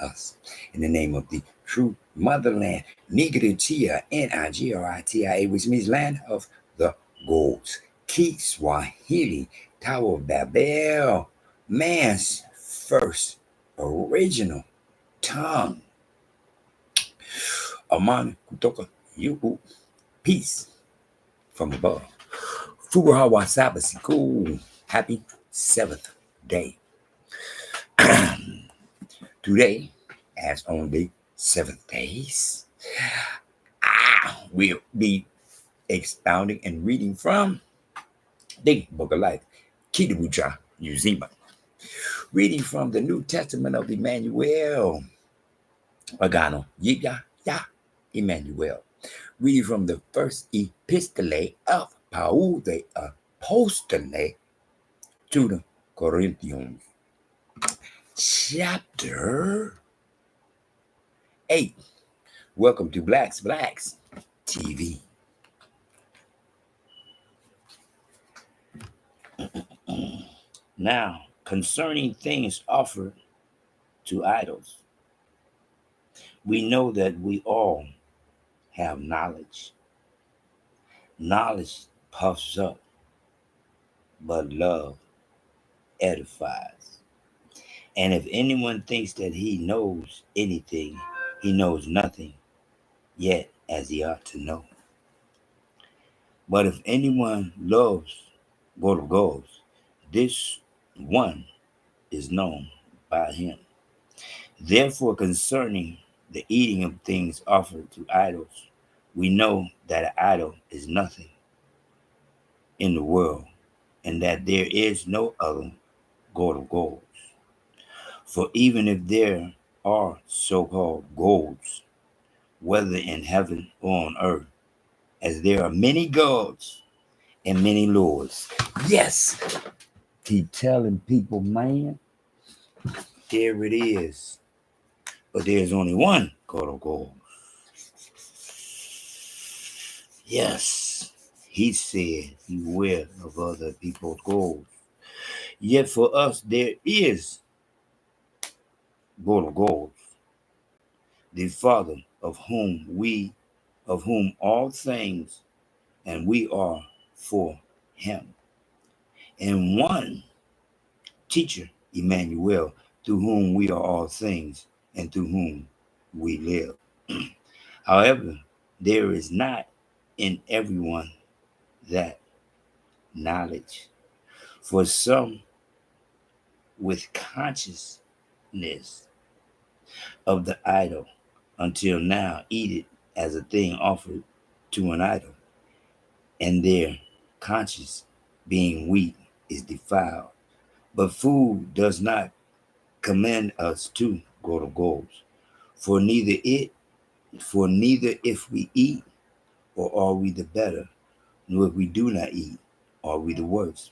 us. In the name of the true motherland, Nigritia, Nigeria, which means land of the golds. Kiswahili, Tower of Babel, man's first original tongue. Amani kutoka yu, peace from above. Furuhawa Sabasiku, happy 7th day. Today, as on the 7th days, we'll be expounding and reading from the Book of Life, Kitabucha Uzima. Reading from the New Testament of Emmanuel, Agano, Jipya, Imanuel. Reading from the first Epistle of Paul the Apostle to the Corinthians, chapter 8. Welcome to Blacks TV. Now, concerning things offered to idols, we know that we all have knowledge. Knowledge puffs up, but love edifies. And if anyone thinks that he knows anything, he knows nothing yet as he ought to know. But if anyone loves God, this one is known by him. Therefore, concerning the eating of things offered to idols, we know that an idol is nothing in the world, and that there is no other God of gods. For even if there are so-called gods, whether in heaven or on earth, as there are many gods and many lords. Yes, keep telling people, man, there it is. But there's only one God of gods. Yes, he said, beware of other people's gods. Yet for us there is God of gods, the Father of whom all things, and we are for him. And one teacher, Emmanuel, through whom we are all things, and through whom we live. However, there is not in everyone that knowledge. For some with consciousness of the idol until now eat it as a thing offered to an idol, and their conscience being weak is defiled. But food does not commend us to God of gods, for neither if we eat, or are we the better, nor if we do not eat, are we the worse.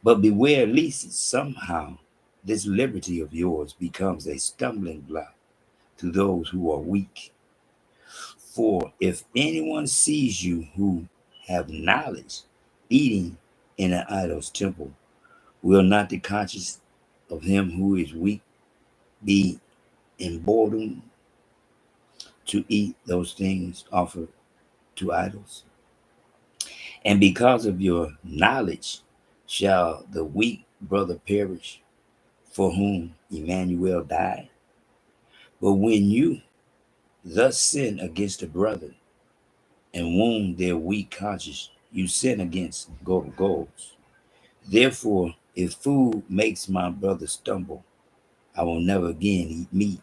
But beware lest somehow this liberty of yours becomes a stumbling block to those who are weak. For if anyone sees you who have knowledge eating in an idol's temple, will not the conscience of him who is weak be emboldened to eat those things offered to idols? And because of your knowledge shall the weak brother perish, for whom Emmanuel died? But when you thus sin against a brother and wound their weak conscience, you sin against God of gods. Therefore, if food makes my brother stumble, I will never again eat meat,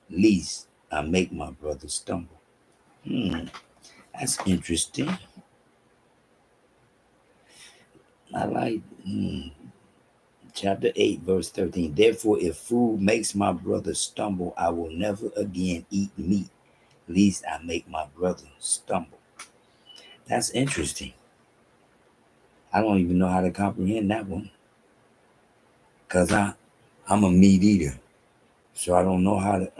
lest I make my brother stumble. That's interesting. I like chapter 8, verse 13. Therefore, if food makes my brother stumble, I will never again eat meat, lest I make my brother stumble. That's interesting. I don't even know how to comprehend that one, because I'm a meat eater, so I don't know how to.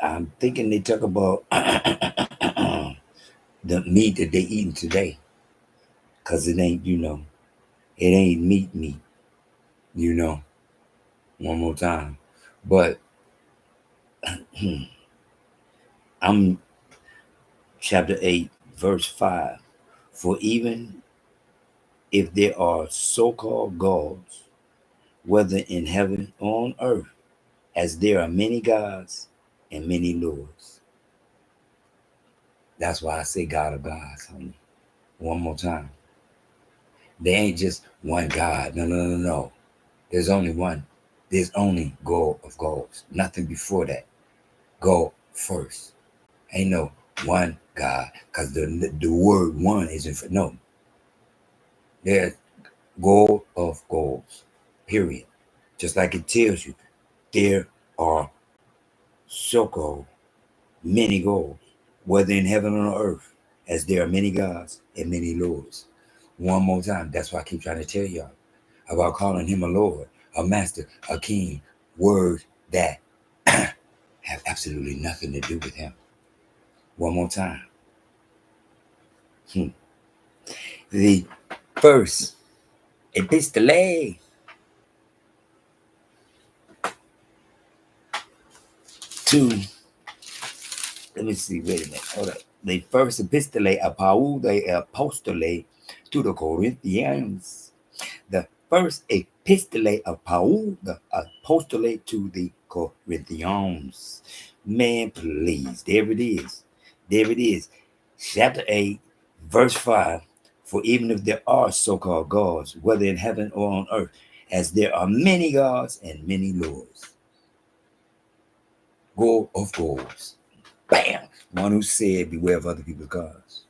I'm thinking they talk about the meat that they eating today, because it ain't, it ain't meat, you know, one more time. But I'm chapter 8, verse 5. For even if there are so-called gods, whether in heaven or on earth, as there are many gods and many lords. That's why I say God of gods, honey. One more time. There ain't just one God. No, no, no, no. There's only one. There's only God of gods. Nothing before that. God first. Ain't no one God. Because the word one isn't for no. There's God of gods. Period. Just like it tells you, there are so-called many gods, whether in heaven or on earth, as there are many gods and many lords. One more time. That's why I keep trying to tell y'all about calling him a Lord, a master, a king, words that have absolutely nothing to do with him. One more time. The first epistole to, let me see, wait a minute, hold up. The first epistole of Paul the apostole to the Corinthians. The first epistole of Paul the apostolate to the Corinthians. Man, please. There it is. There it is. Chapter 8, verse 5. For even if there are so-called gods, whether in heaven or on earth, as there are many gods and many lords. God of gods. Bam! One who said, beware of other people's gods.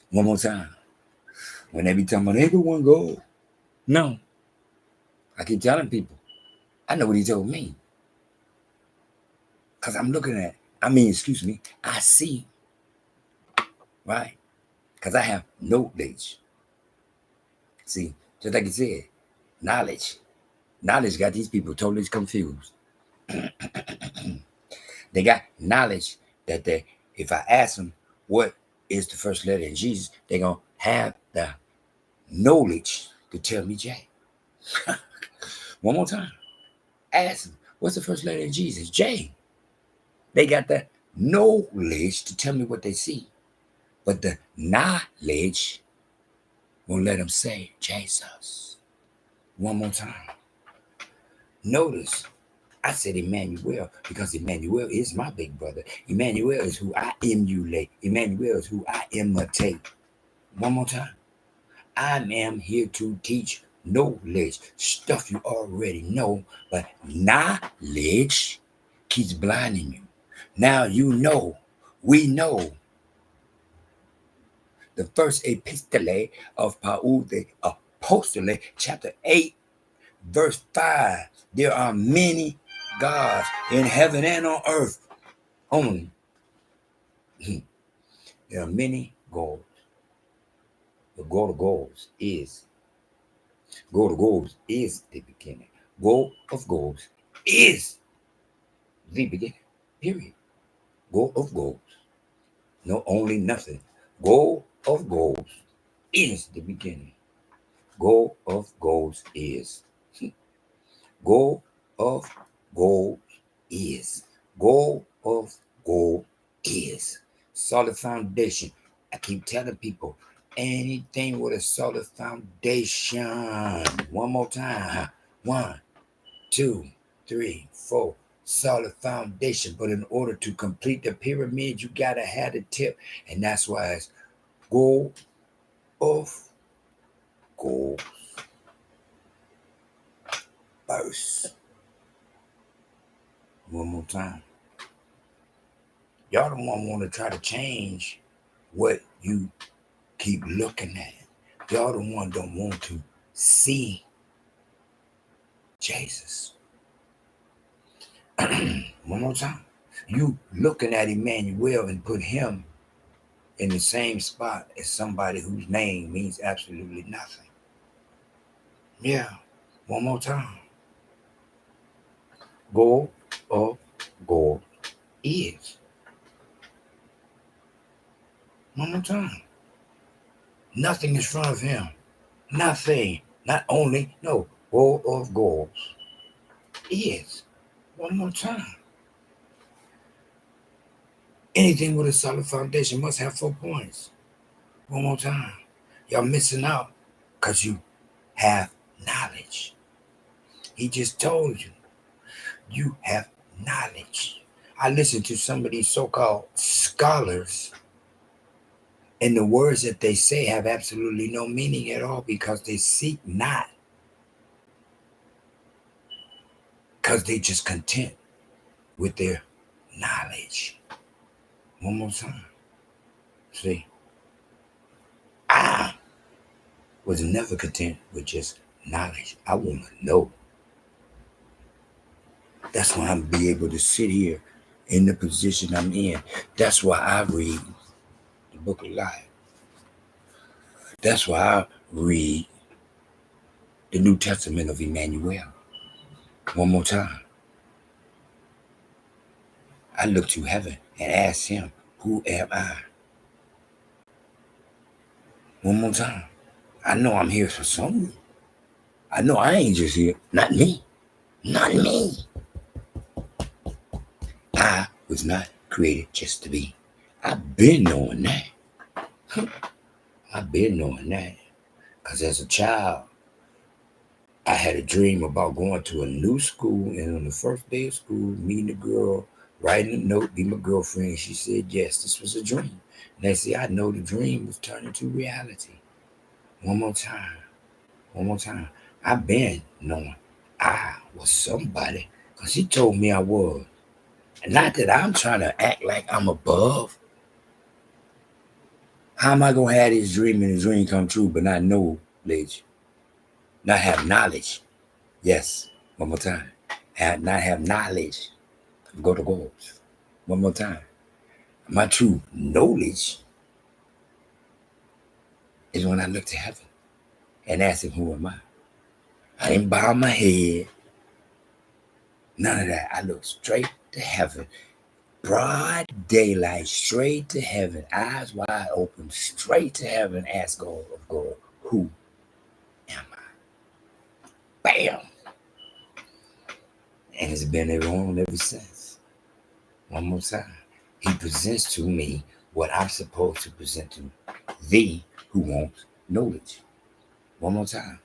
One more time. When they be talking about everyone God. No. I keep telling people, I know what he told me. Because I'm looking at, I see, right? Because I have knowledge. See, just like you said, knowledge. Knowledge got these people totally confused. They got knowledge that if I ask them what is the first letter in Jesus, they're going to have the knowledge to tell me J. One more time. Ask them, what's the first letter in Jesus? J. They got the knowledge to tell me what they see. But the knowledge won't let them say Jesus. One more time. Notice, I said Emmanuel because Emmanuel is my big brother. Emmanuel is who I emulate. Emmanuel is who I imitate. One more time. I am here to teach knowledge, stuff you already know, but knowledge keeps blinding you. Now you know, we know the first epistole of Paul the Apostle, chapter 8, verse 5. There are many gods in heaven and on earth. Only there are many gods. The God of gods is the beginning. God of gods is the beginning. Period. God of gods. No, only nothing. God of gods is the beginning. God of gods is. God of gold is. God of gold is. Solid foundation. I keep telling people, anything with a solid foundation. One more time. 1, 2, 3, 4. Solid foundation. But in order to complete the pyramid, you got to have the tip. And that's why it's gold of gold first. One more time. Y'all don't want to try to change what you keep looking at. Y'all don't want to see Jesus. One more time. You looking at Emmanuel and put him in the same spot as somebody whose name means absolutely nothing. Yeah. One more time. God of God is. One more time. Nothing in front of him. Nothing. Not only, no, goal of goals is. One more time. Anything with a solid foundation must have 4 points. One more time. Y'all missing out because you have knowledge. He just told you. You have knowledge. I listen to some of these so-called scholars, and the words that they say have absolutely no meaning at all because they seek not, because they just content with their knowledge. One more time. See, I was never content with just knowledge. I want to know. That's why I'm be able to sit here in the position I'm in. That's why I read the book of life. That's why I read the New Testament of Emmanuel. One more time. I look to heaven and ask him, who am I? One more time. I know I'm here for something. I know I ain't just here. Not me. Not me. I was not created just to be. I've been knowing that. I've been knowing that. Because as a child, I had a dream about going to a new school, and on the first day of school, meeting a girl, writing a note, be my girlfriend. She said yes, this was a dream. Next thing I know, the dream was turning to reality. One more time. One more time. I've been knowing I was somebody because he told me I was. And not that I'm trying to act like I'm above. How am I going to have this dream and the dream come true but not know, knowledge? Not have knowledge. Yes. One more time. Not have knowledge. Go to goals. One more time. My true knowledge is when I look to heaven and ask him, who am I? I didn't bow my head. None of that. I look straight to heaven. Broad daylight, straight to heaven. Eyes wide open, straight to heaven. Ask God of God, who am I? Bam! And it's been there on ever since. One more time. He presents to me what I'm supposed to present to thee who wants knowledge. One more time.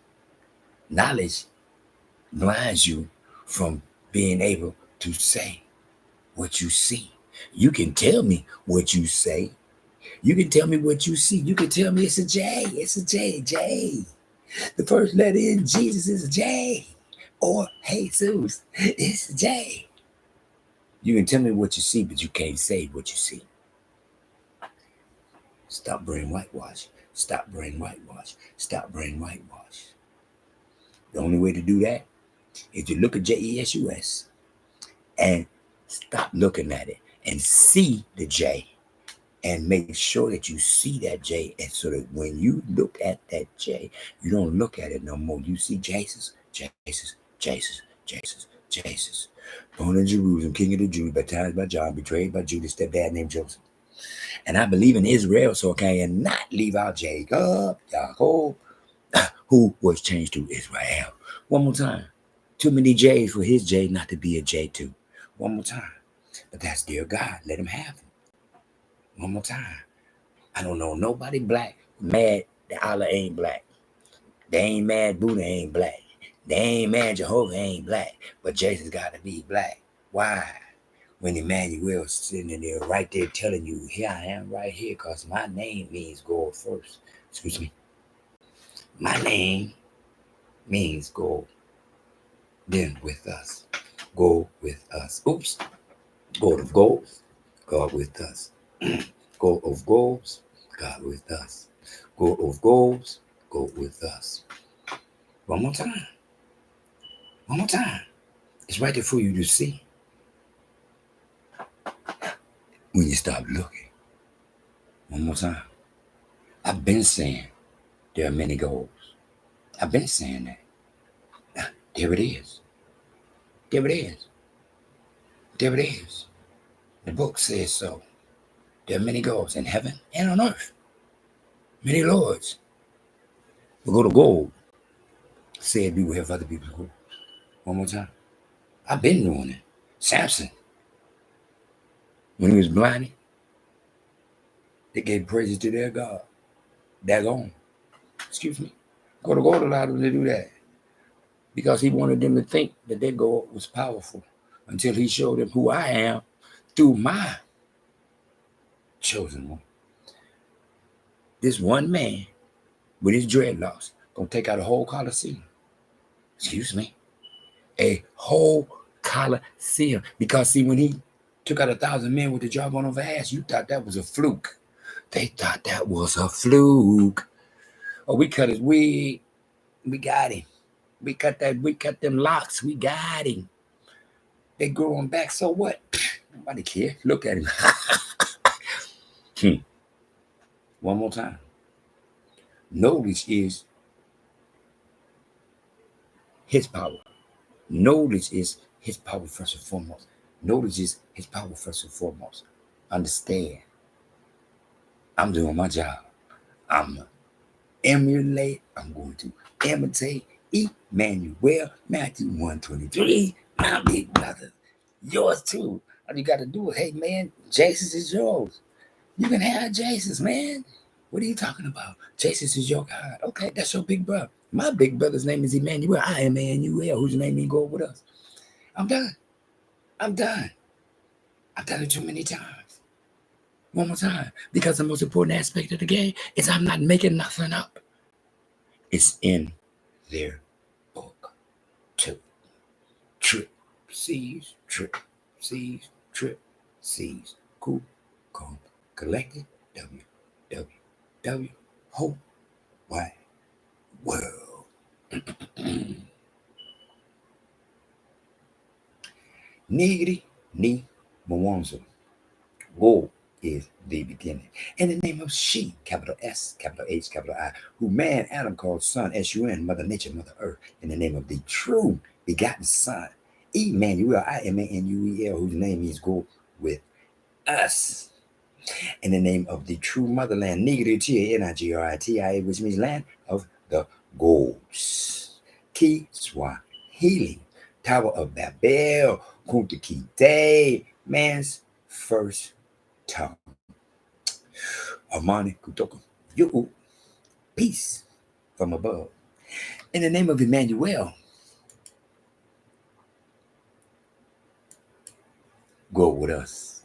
Knowledge blinds you from being able to say what you see. You can tell me what you say. You can tell me what you see. You can tell me it's a J. It's a J. J. The first letter in Jesus is a J. Or Jesus. It's a J. You can tell me what you see, but you can't say what you see. Stop brain whitewash. Stop brain whitewash. Stop brain whitewash. The only way to do that is to look at JESUS and stop looking at it and see the J and make sure that you see that J. And so that when you look at that J, you don't look at it no more. You see Jesus, Jesus, Jesus, Jesus, Jesus. Born in Jerusalem, King of the Jews, baptized by John, betrayed by Judas, stepdad named Joseph. And I believe in Israel, so I cannot leave out Jacob, who was changed to Israel. One more time. Too many J's for his J not to be a J too. One more time. But that's dear God. Let him have him. One more time. I don't know nobody black mad that Allah ain't black. They ain't mad Buddha ain't black. They ain't mad Jehovah ain't black. But Jesus got to be black. Why? When Emmanuel's sitting in there right there telling you, here I am right here because my name means go first. Excuse me. My name means go. Then with us. Go with us. Oops. God of goals. God with us. God of goals. God with us. God of goals. God with us. One more time. One more time. It's right there for you to see. When you stop looking. One more time. I've been saying there are many goals. I've been saying that. There it is. There it is. There it is. The book says so. There are many gods in heaven and on earth. Many lords. We go to gold. Said we will have other people go. One more time. I've been doing it. Samson, when he was blinded, they gave praises to their God. Dagon. Excuse me. Go to gold allowed them to do that. Because he wanted them to think that their God was powerful until he showed them who I am through my chosen one. This one man with his dreadlocks gonna take out a whole coliseum. Excuse me. A whole coliseum. Because see, when he took out 1,000 men with the jawbone of ass, you thought that was a fluke. They thought that was a fluke. Oh, we cut his wig. We got him. We cut them locks. We got him. They grew him back, so what? Nobody care. Look at him. One more time. Knowledge is his power. Knowledge is his power first and foremost. Knowledge is his power first and foremost. Understand. I'm doing my job. I'm emulate. I'm going to imitate Emmanuel, Matthew 1:23. My big brother. Yours too. All you got to do is, hey man, Jesus is yours. You can have Jesus, man. What are you talking about? Jesus is your God. Okay, that's your big brother. My big brother's name is Emmanuel. I am Emmanuel, whose name he go with us. I'm done. I'm done. I've done it too many times. One more time. Because the most important aspect of the game is I'm not making nothing up. It's in their book too. Trip, seas, trip, seas, trip, seas. Cool, calm, collected, WWW, whole wide world. Nigri ni Mwanzo. Woe is the beginning. In the name of she, capital S, capital H, capital I, who man Adam called son, S-U-N, Mother Nature, Mother Earth, in the name of the true begotten Son, Emmanuel, I-M-A-N-U-E-L, whose name is go with us. In the name of the true motherland, Nigri-T-A-N-I-G-R-I-T-I-A, which means land of the gods. Kiswahili, Tower of Babel, Kunta Kinte, man's first tongue. Amani Kutoko, you peace from above. In the name of Emmanuel, go with us.